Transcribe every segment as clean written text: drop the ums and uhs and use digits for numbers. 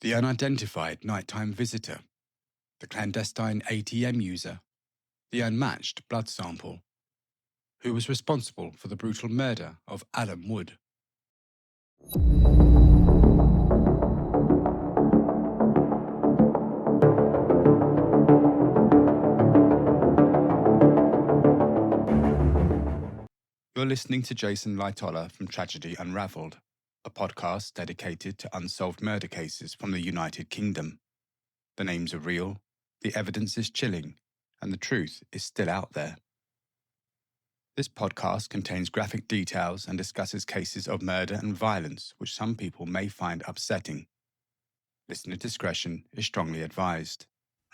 The unidentified nighttime visitor, the clandestine ATM user, the unmatched blood sample. Who was responsible for the brutal murder of Alan Wood? You're listening to Jason Lightoller from Tragedy Unravelled, a podcast dedicated to unsolved murder cases from the United Kingdom. The names are real, the evidence is chilling, and the truth is still out there. This podcast contains graphic details and discusses cases of murder and violence which some people may find upsetting. Listener discretion is strongly advised.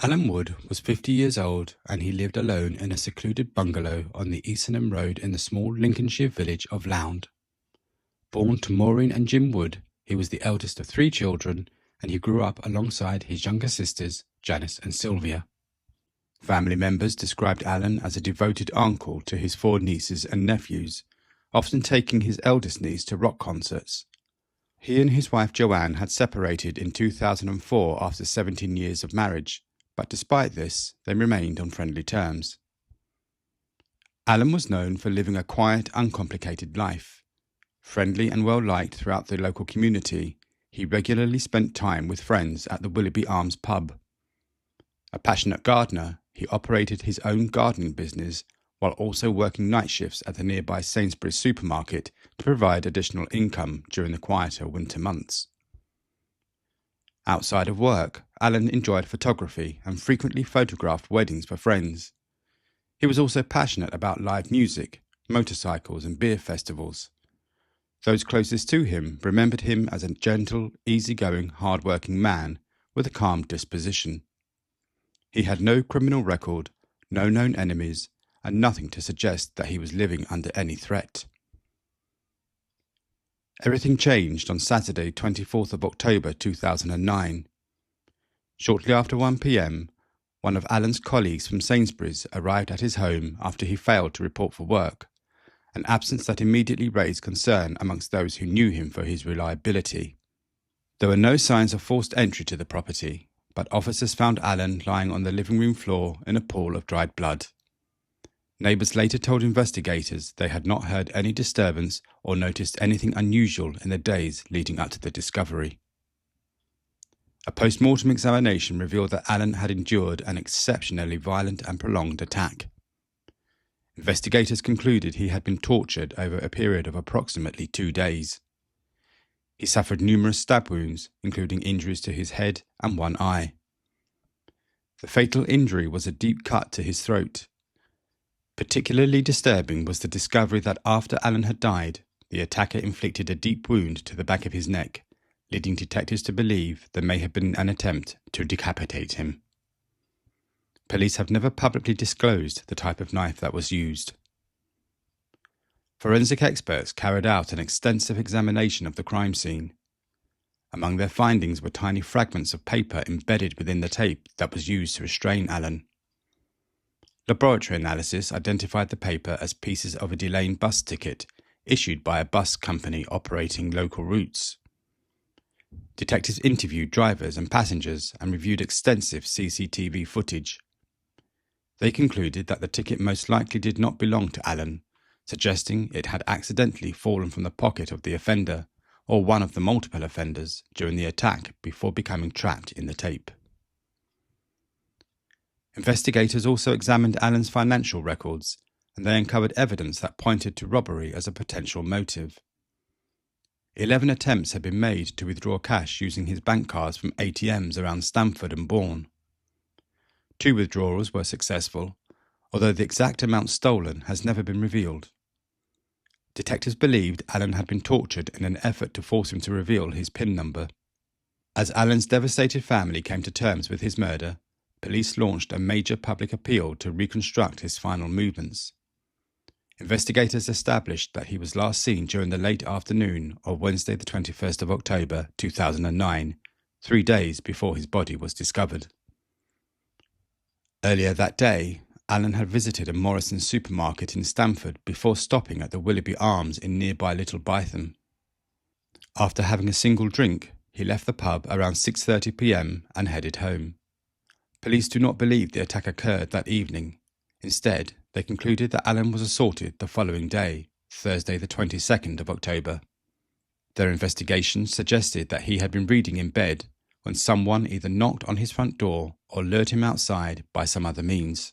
Alan Wood was 50 years old and he lived alone in a secluded bungalow on the Eastham Road in the small Lincolnshire village of Lound. Born to Maureen and Jim Wood, he was the eldest of 3 children and he grew up alongside his younger sisters, Janice and Sylvia. Family members described Alan as a devoted uncle to his 4 nieces and nephews, often taking his eldest niece to rock concerts. He and his wife Joanne had separated in 2004 after 17 years of marriage, but despite this, they remained on friendly terms. Alan was known for living a quiet, uncomplicated life. Friendly and well-liked throughout the local community, he regularly spent time with friends at the Willoughby Arms pub. A passionate gardener, he operated his own gardening business while also working night shifts at the nearby Sainsbury's supermarket to provide additional income during the quieter winter months. Outside of work, Alan enjoyed photography and frequently photographed weddings for friends. He was also passionate about live music, motorcycles and beer festivals. Those closest to him remembered him as a gentle, easygoing, hard-working man with a calm disposition. He had no criminal record, no known enemies, and nothing to suggest that he was living under any threat. Everything changed on Saturday, 24th of October 2009. Shortly after 1 p.m, one of Alan's colleagues from Sainsbury's arrived at his home after he failed to report for work, an absence that immediately raised concern amongst those who knew him for his reliability. There were no signs of forced entry to the property, but officers found Alan lying on the living room floor in a pool of dried blood. Neighbours later told investigators they had not heard any disturbance or noticed anything unusual in the days leading up to the discovery. A post-mortem examination revealed that Alan had endured an exceptionally violent and prolonged attack. Investigators concluded he had been tortured over a period of approximately 2 days. He suffered numerous stab wounds, including injuries to his head and one eye. The fatal injury was a deep cut to his throat. Particularly disturbing was the discovery that after Alan had died, the attacker inflicted a deep wound to the back of his neck, leading detectives to believe there may have been an attempt to decapitate him. Police have never publicly disclosed the type of knife that was used. Forensic experts carried out an extensive examination of the crime scene. Among their findings were tiny fragments of paper embedded within the tape that was used to restrain Alan. Laboratory analysis identified the paper as pieces of a delayed bus ticket issued by a bus company operating local routes. Detectives interviewed drivers and passengers and reviewed extensive CCTV footage. They concluded that the ticket most likely did not belong to Alan, suggesting it had accidentally fallen from the pocket of the offender or one of the multiple offenders during the attack before becoming trapped in the tape. Investigators also examined Alan's financial records, and they uncovered evidence that pointed to robbery as a potential motive. 11 attempts had been made to withdraw cash using his bank cards from ATMs around Stamford and Bourne. 2 withdrawals were successful, although the exact amount stolen has never been revealed. Detectives believed Alan had been tortured in an effort to force him to reveal his PIN number. As Alan's devastated family came to terms with his murder, police launched a major public appeal to reconstruct his final movements. Investigators established that he was last seen during the late afternoon of Wednesday the 21st of October 2009, 3 days before his body was discovered. Earlier that day, Alan had visited a Morrison's supermarket in Stamford before stopping at the Willoughby Arms in nearby Little Bytham. After having a single drink, He left the pub around 6:30 p.m. and headed home. Police do not believe the attack occurred that evening. Instead, they concluded that Alan was assaulted the following day, Thursday the 22nd of October. Their investigation suggested that he had been reading in bed when someone either knocked on his front door or lured him outside by some other means.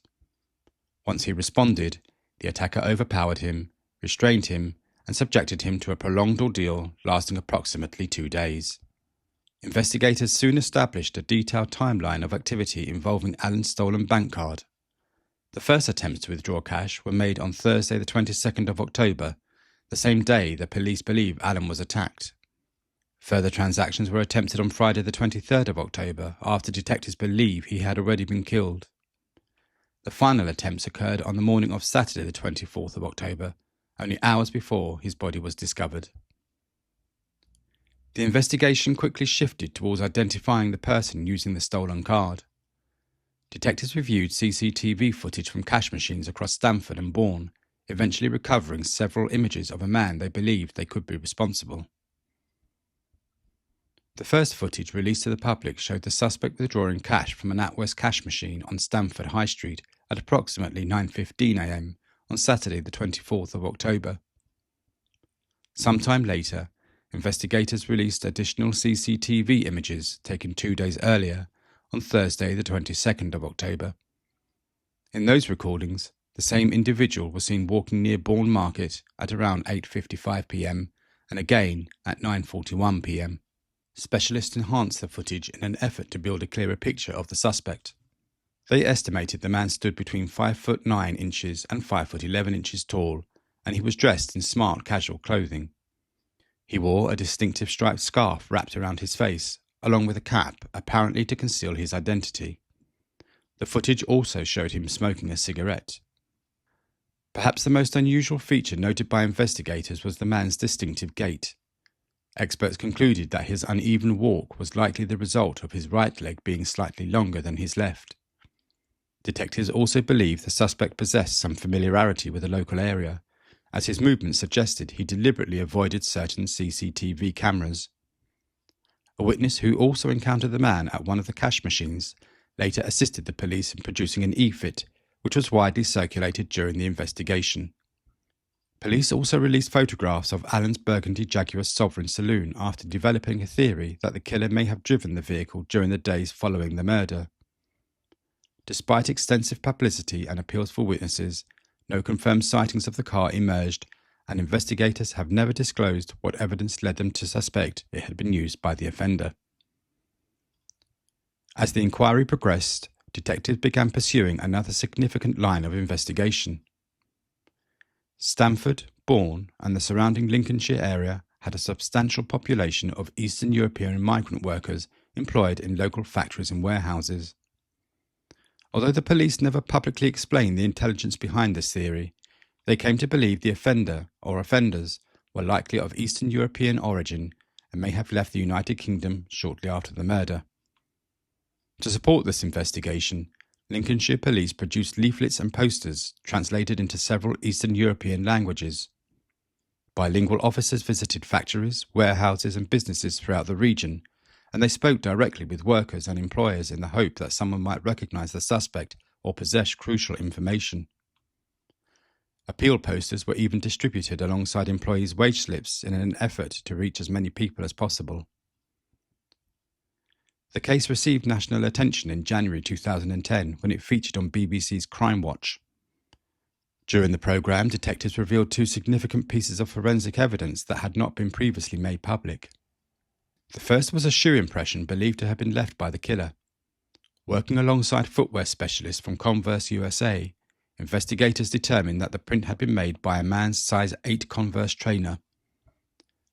Once he responded, the attacker overpowered him, restrained him, and subjected him to a prolonged ordeal lasting approximately 2 days. Investigators soon established a detailed timeline of activity involving Alan's stolen bank card. The first attempts to withdraw cash were made on Thursday the 22nd of October, the same day the police believe Alan was attacked. Further transactions were attempted on Friday the 23rd of October after detectives believe he had already been killed. The final attempts occurred on the morning of Saturday the 24th of October, only hours before his body was discovered. The investigation quickly shifted towards identifying the person using the stolen card. Detectives reviewed CCTV footage from cash machines across Stamford and Bourne, eventually recovering several images of a man they believed they could be responsible. The first footage released to the public showed the suspect withdrawing cash from an NatWest cash machine on Stamford High Street at approximately 9:15 a.m. on Saturday the 24th of October. Sometime later, investigators released additional CCTV images taken 2 days earlier, on Thursday the 22nd of October. In those recordings, the same individual was seen walking near Bourne Market at around 8:55 p.m. and again at 9:41 p.m. Specialists enhanced the footage in an effort to build a clearer picture of the suspect. They estimated the man stood between 5'9" and 5'11" tall, and he was dressed in smart casual clothing. He wore a distinctive striped scarf wrapped around his face, along with a cap, apparently to conceal his identity. The footage also showed him smoking a cigarette. Perhaps the most unusual feature noted by investigators was the man's distinctive gait. Experts concluded that his uneven walk was likely the result of his right leg being slightly longer than his left. Detectives also believe the suspect possessed some familiarity with the local area, as his movements suggested he deliberately avoided certain CCTV cameras. A witness who also encountered the man at one of the cash machines later assisted the police in producing an e-fit, which was widely circulated during the investigation. Police also released photographs of Alan's burgundy Jaguar Sovereign saloon after developing a theory that the killer may have driven the vehicle during the days following the murder. Despite extensive publicity and appeals for witnesses, no confirmed sightings of the car emerged, and investigators have never disclosed what evidence led them to suspect it had been used by the offender. As the inquiry progressed, detectives began pursuing another significant line of investigation. Stamford, Bourne, and the surrounding Lincolnshire area had a substantial population of Eastern European migrant workers employed in local factories and warehouses. Although the police never publicly explained the intelligence behind this theory, they came to believe the offender or offenders were likely of Eastern European origin and may have left the United Kingdom shortly after the murder. To support this investigation, Lincolnshire police produced leaflets and posters translated into several Eastern European languages. Bilingual officers visited factories, warehouses and businesses throughout the region, and they spoke directly with workers and employers in the hope that someone might recognise the suspect or possess crucial information. Appeal posters were even distributed alongside employees' wage slips in an effort to reach as many people as possible. The case received national attention in January 2010 when it featured on BBC's Crime Watch. During the programme, detectives revealed 2 significant pieces of forensic evidence that had not been previously made public. The first was a shoe impression believed to have been left by the killer. Working alongside footwear specialists from Converse USA, investigators determined that the print had been made by a man's size 8 Converse trainer.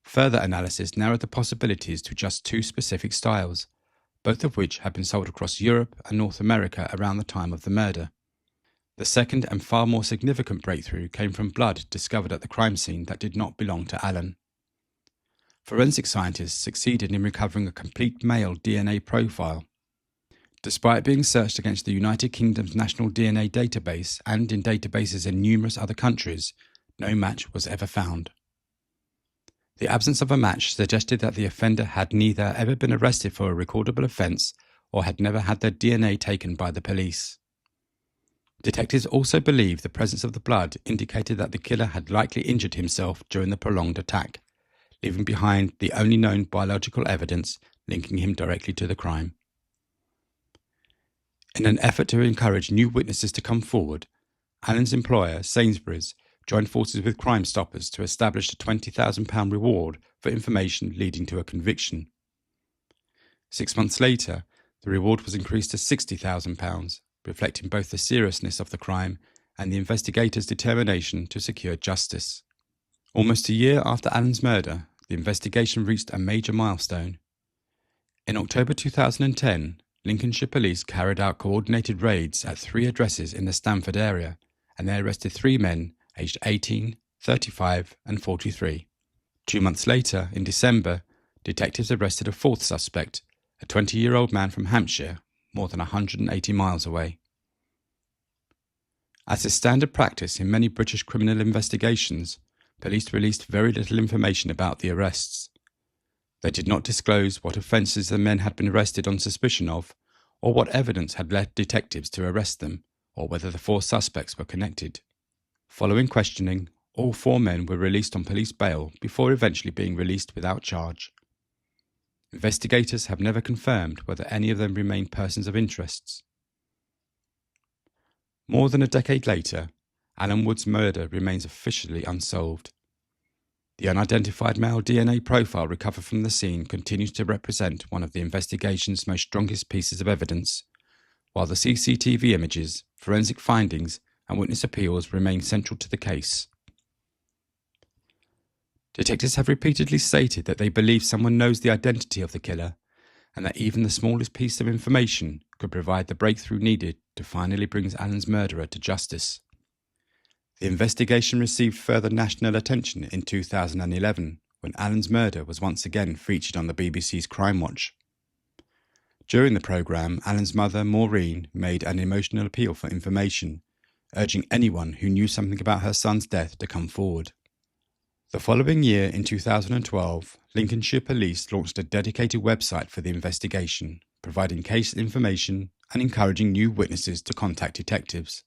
Further analysis narrowed the possibilities to just 2 specific styles, both of which had been sold across Europe and North America around the time of the murder. The second and far more significant breakthrough came from blood discovered at the crime scene that did not belong to Alan. Forensic scientists succeeded in recovering a complete male DNA profile. Despite being searched against the United Kingdom's national DNA database and in databases in numerous other countries, no match was ever found. The absence of a match suggested that the offender had neither ever been arrested for a recordable offence or had never had their DNA taken by the police. Detectives also believed the presence of the blood indicated that the killer had likely injured himself during the prolonged attack, leaving behind the only known biological evidence linking him directly to the crime. In an effort to encourage new witnesses to come forward, Alan's employer, Sainsbury's, joined forces with Crime Stoppers to establish a £20,000 reward for information leading to a conviction. 6 months later, the reward was increased to £60,000, reflecting both the seriousness of the crime and the investigators' determination to secure justice. Almost a year after Alan's murder, the investigation reached a major milestone. In October 2010, Lincolnshire police carried out coordinated raids at 3 addresses in the Stamford area, and they arrested 3 men aged 18, 35 and 43. 2 months later, in December, detectives arrested a 4th suspect, a 20-year-old man from Hampshire, more than 180 miles away. As is standard practice in many British criminal investigations, police released very little information about the arrests. They did not disclose what offences the men had been arrested on suspicion of, or what evidence had led detectives to arrest them, or whether the 4 suspects were connected. Following questioning, all 4 men were released on police bail before eventually being released without charge. Investigators have never confirmed whether any of them remain persons of interest. More than a decade later, Alan Wood's murder remains officially unsolved. The unidentified male DNA profile recovered from the scene continues to represent one of the investigation's most strongest pieces of evidence, while the CCTV images, forensic findings, and witness appeals remain central to the case. Detectives have repeatedly stated that they believe someone knows the identity of the killer, and that even the smallest piece of information could provide the breakthrough needed to finally bring Alan's murderer to justice. The investigation received further national attention in 2011, when Alan's murder was once again featured on the BBC's Crime Watch. During the programme, Alan's mother, Maureen, made an emotional appeal for information, urging anyone who knew something about her son's death to come forward. The following year, in 2012, Lincolnshire Police launched a dedicated website for the investigation, providing case information and encouraging new witnesses to contact detectives.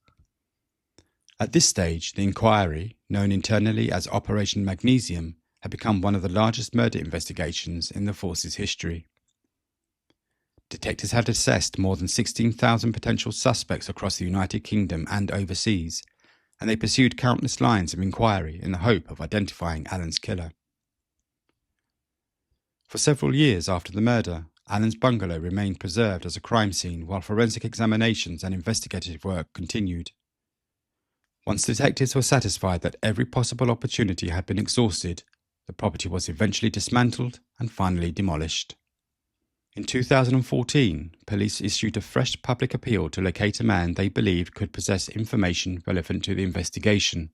At this stage, the inquiry, known internally as Operation Magnesium, had become one of the largest murder investigations in the force's history. Detectives had assessed more than 16,000 potential suspects across the United Kingdom and overseas, and they pursued countless lines of inquiry in the hope of identifying Alan's killer. For several years after the murder, Alan's bungalow remained preserved as a crime scene while forensic examinations and investigative work continued. Once detectives were satisfied that every possible opportunity had been exhausted, the property was eventually dismantled and finally demolished. In 2014, police issued a fresh public appeal to locate a man they believed could possess information relevant to the investigation.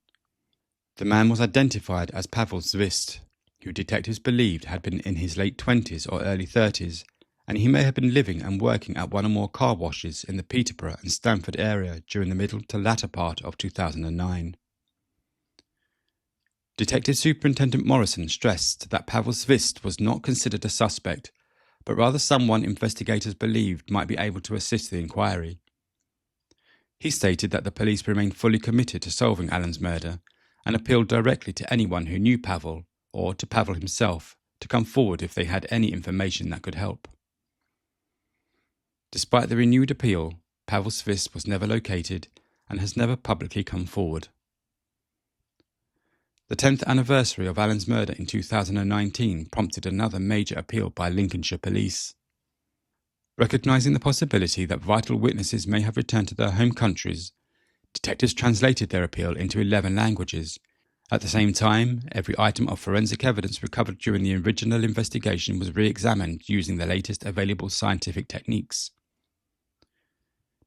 The man was identified as Pavel Zvist, who detectives believed had been in his late 20s or early 30s, and he may have been living and working at one or more car washes in the Peterborough and Stamford area during the middle to latter part of 2009. Detective Superintendent Morrison stressed that Pavel Zvist was not considered a suspect, but rather someone investigators believed might be able to assist the inquiry. He stated that the police remained fully committed to solving Alan's murder and appealed directly to anyone who knew Pavel, or to Pavel himself, to come forward if they had any information that could help. Despite the renewed appeal, Pavel Zvist was never located and has never publicly come forward. The 10th anniversary of Alan's murder in 2019 prompted another major appeal by Lincolnshire Police. Recognising the possibility that vital witnesses may have returned to their home countries, detectives translated their appeal into 11 languages. At the same time, every item of forensic evidence recovered during the original investigation was re-examined using the latest available scientific techniques.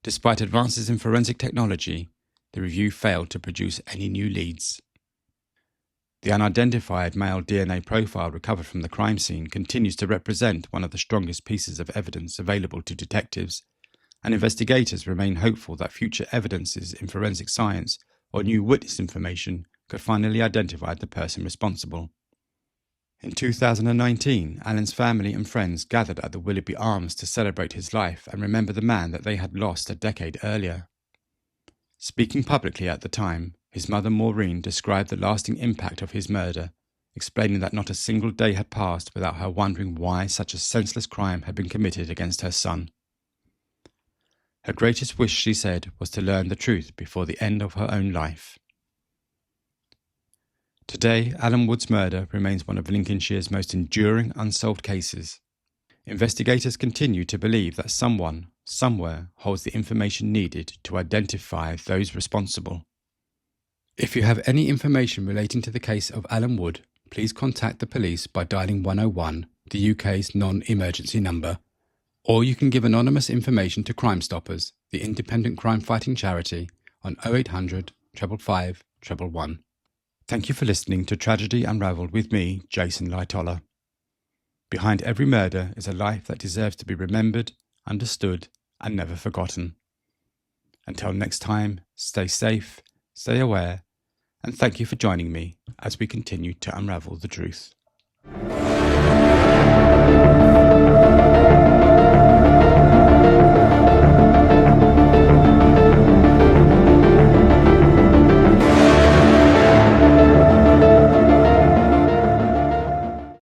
Despite advances in forensic technology, the review failed to produce any new leads. The unidentified male DNA profile recovered from the crime scene continues to represent one of the strongest pieces of evidence available to detectives, and investigators remain hopeful that future evidences in forensic science or new witness information could finally identify the person responsible. In 2019, Alan's family and friends gathered at the Willoughby Arms to celebrate his life and remember the man that they had lost a decade earlier. Speaking publicly at the time, his mother Maureen described the lasting impact of his murder, explaining that not a single day had passed without her wondering why such a senseless crime had been committed against her son. Her greatest wish, she said, was to learn the truth before the end of her own life. Today, Alan Wood's murder remains one of Lincolnshire's most enduring unsolved cases. Investigators continue to believe that someone, somewhere, holds the information needed to identify those responsible. If you have any information relating to the case of Alan Wood, please contact the police by dialing 101, the UK's non-emergency number, or you can give anonymous information to Crime Stoppers, the independent crime-fighting charity, on 0800 555 111. Thank you for listening to Tragedy Unravelled with me, Jason Lightoller. Behind every murder is a life that deserves to be remembered, understood, and never forgotten. Until next time, stay safe, stay aware, and thank you for joining me as we continue to unravel the truth.